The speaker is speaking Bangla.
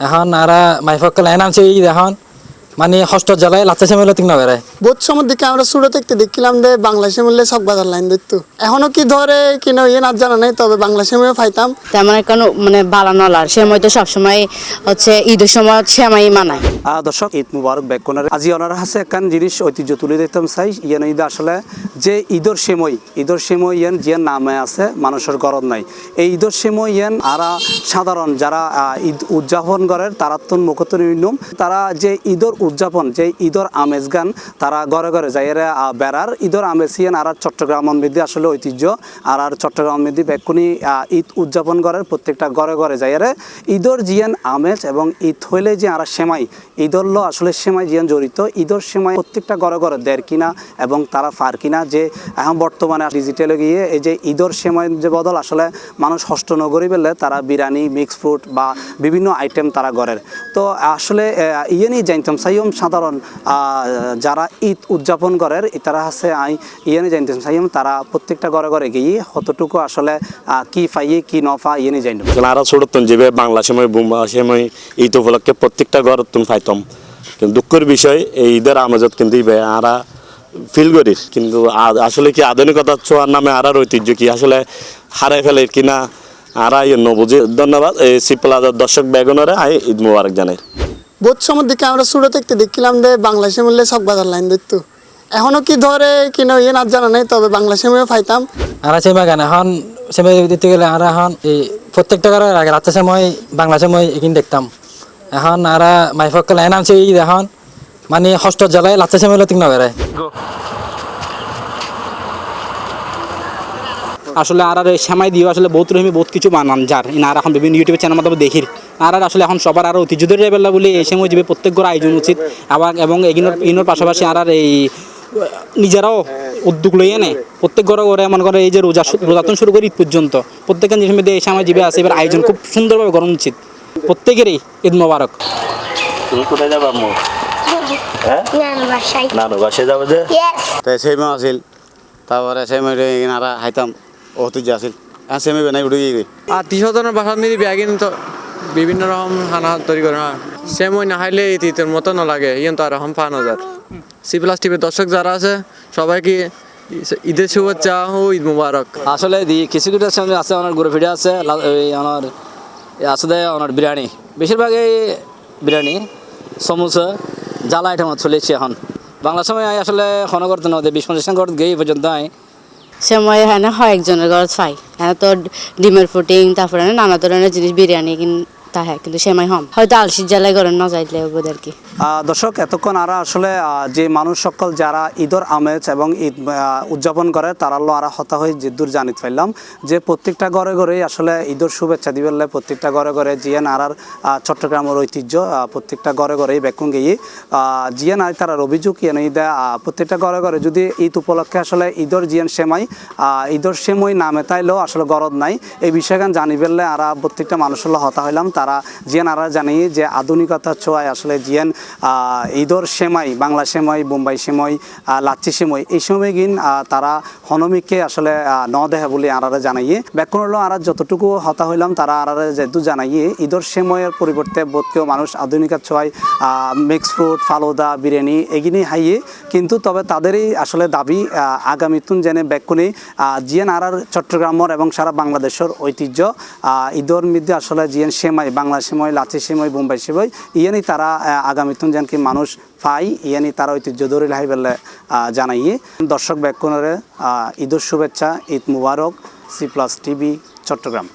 এখন আর মাইফক্কা লাইন আনছে ঈদ এখন মানে ষষ্ঠ জেলায় লাচ্চা সেমেলো তিন নগরে বোধ সময় দিকে আমরা ছোট থেকে দেখছিলাম যে বাংলাদেশে মিললে চকবাজার লাইন ধরতো এখনো কি ধরে কিনা ইয়ে না জানা নেই তবে বাংলাদেশে মিলে পাইতাম তেমন কোনো মানে বাড়ানো আর সময় তো সবসময় হচ্ছে ঈদের সময় সেমাই মানায়। দর্শক ঈদ মুবারক বেকুনার আজি ওনার হাসে একখান জিনিস ঐতিহ্য তুলে দিতাম চাই ইয়ান ঈদ আসলে যে ঈদর সময় ইয়ান জিয়ান নামে আছে মানুষের গরদ নাই এই ঈদর সময় ইয়ান আরা সাধারণ যারা ঈদ উদযাপন করে তারা তো মুখত নিয়ম তারা যে ঈদর উদযাপন যে ঈদর আমেজ গান তারা ঘরে ঘরে যাইরে বেড়ার ঈদর আমেজ ইয়ান আর চট্টগ্রাম মধ্যে আসলে ঐতিহ্য আর চট্টগ্রাম মধ্যে বেকুনি ঈদ উদযাপন করে প্রত্যেকটা ঘরে ঘরে যাইরে ঈদর জিয়ান আমেজ এবং ঈদ হইলে যে আর সেমাই ঈদর ল আসলে সেমাই জিয়ান জড়িত ঈদর সেমাই প্রত্যেকটা ঘরে ঘরে দেড় কিনা এবং তারা ফার কিনা যে এখন বর্তমানে ডিজিটালে গিয়ে এই যে ঈদর সেমাই যে বদল আসলে মানুষ হষ্ট নগরী পেলে তারা বিরিয়ানি মিক্স ফ্রুট বা বিভিন্ন আইটেম তারা গড়ের তো আসলে ইয়েনি জানতাম সাইম সাধারণ যারা ঈদ উদযাপন করের তারা আছে ইয়েনি জানতাম সাইম তারা প্রত্যেকটা ঘরে ঘরে গিয়ে কতটুকু আসলে কি ফাইয়ে কি নফা ইয়েনি জানতাম আরো ছোট যে বাংলা সময় বোম্বা সময় ঈদ উপলক্ষে প্রত্যেকটা ঘর তুমি পাইতাম কিন্তু দুঃখের বিষয় এই ঈদের আমেজত কিন্তু আরা ফিল করিস কিন্তু আসলে কি আধুনিকতা ছোঁয়ার নামে আর ঐতিহ্য কি আসলে হারাই ফেলে কিনা আর নবুঝি ধন্যবাদ এই সি প্লাজার দর্শক বেগুনরে ঈদ মুবারক জানাই। বোধ সময় দিকে আমরা ছোট থেকে দেখছিলাম যে বাংলাদেশে মিললে চকবাজার লাইন ধরতো এখনো কি ধরে কিনা ইয়ে না জানা নেই তবে বাংলাদেশে মিলে পাইতাম আর সেমা গান এখন সেমা দিতে গেলে আর এখন এই প্রত্যেকটা ঘরে আগে লাচ্চা সময় বাংলা সময় এখানে দেখতাম এখন আর মাইফক্কা লাইন আনছে ঈদ এখন মানে ষষ্ঠ জেলায় লাচ্চা সেমেলো তিন নগরে আসলে আর সেমাই দিয়ে আসলে বহুত রকমই বহুত কিছু বানান যার আর এখন বিভিন্ন ইউটিউব চ্যানেল মাধ্যমে দেখি আর আসলে এখন সবার আরও ঐতিহ্য ধরে যাবে বলে এই সময় যাবে প্রত্যেক ঘর আয়োজন উচিত আবার এবং এগুলোর পাশাপাশি আর এই নিজেরাও উদ্যোগ লইয়ে নেয় প্রত্যেক ঘরে ঘরে মনে করে এই যে রোজাতন শুরু করে ঈদ পর্যন্ত প্রত্যেকের জিনিস মধ্যে এই সময় যাবে আছে এবার আয়োজন খুব সুন্দরভাবে করা উচিত প্রত্যেকেরই ঈদ মোবারক। তুমি কোথায় যাবা আম্মু? নানু বাসায় যাবো যে তাই সেমে আছিল তারপরে সেমে এনারা খাইতাম ঐতিহ্য আছিল সেমে বানাই উঠে গিয়ে আত্মীয় স্বজনের বাসা নিয়ে ব্যাগিন তো বিভিন্ন রকম খানা তৈরি করে না সেমই না খাইলে ঈদের মতো না লাগে ইয়ে তো আর রকম 5,000 সি প্লাস টিভির দর্শক যারা আছে সবাইকে ঈদের শুভেচ্ছা ও ঈদ মুবারক। আসলে কিছু কিছু আছে ওনার ঘুরে ফিরে আছে ওনার আসলে ওনার বিরিয়ানি বেশিরভাগই বিরিয়ানি সমোসা জ্বালা আইটেম চলেছে এখন বাংলা সময় আসলে ক্ষণ করতে না 20-50 ঘর গিয়ে পর্যন্ত সময় হ্যাঁ হয় একজনের ঘর পাই হ্যাঁ তো ডিমের ফুটিং তারপরে নানা ধরনের জিনিস বিরিয়ানি তা হ্যাঁ কিন্তু সেমাই হম হয়তো আলসির জ্বালায় ঘরে না যাইলে বোধ আর কি। দর্শক এতক্ষণ আর আসলে যে মানুষ সকল যারা ঈদর আমেজ এবং ঈদ উদযাপন করে তারাও আর হতা হয়ে যে দূর জানিত পাইলাম যে প্রত্যেকটা ঘরে ঘরেই আসলে ঈদর শুভেচ্ছা দিবেন প্রত্যেকটা ঘরে ঘরে জিয়ান আর চট্টগ্রামের ঐতিহ্য প্রত্যেকটা ঘরে ঘরেই বেকুন গিয়ে জিয়ান আর তার অভিযোগ ইয়ে প্রত্যেকটা ঘরে ঘরে যদি ঈদ উপলক্ষে আসলে ঈদর জিয়ান সেমাই ঈদর সেমই নামে তাইলেও আসলে গরদ নাই এই বিষয়গান জানি ফেললে আর প্রত্যেকটা মানুষের হতা হইলাম তারা জিয়ান আর জানি যে আধুনিকতার ছোঁয়ায় আসলে জিয়ান ঈদর সেমাই বাংলা সেমাই বোম্বাই সেমাই লাচ্চি সেমাই এই সময় গিন তারা হনমিককে আসলে ন দেহে বলে আর জানাইয়ে ব্যাকুণ হলো আর যতটুকু হতা হইলাম তারা আর যেহেতু জানাইয়ে ঈদর সেময়ের পরিবর্তে বোধকেও মানুষ আধুনিকার ছোঁয়ায় মিক্স ফ্রুট ফালুদা বিরিয়ানি এগিনি হাইয়ে কিন্তু তবে তাদেরই আসলে দাবি আগামীতুন জেনে ব্যাকুণে জিয়ান আর চট্টগ্রামের এবং সারা বাংলাদেশের ঐতিহ্য ঈদর মধ্যে আসলে জিয়ান সেমাই বাংলা সেমাই লাচ্চি সেমাই বোম্বাই সেমাই ইয়ানি তারা আগামীতুন যেন কি মানুষ পাই ইয়ানি তারা ঐতিহ্য ধরে লাই বেলে জানাইয়ে দর্শক ব্যাকুণরে ঈদের শুভেচ্ছা ঈদ মুবারক সি প্লাস টিভি চট্টগ্রাম।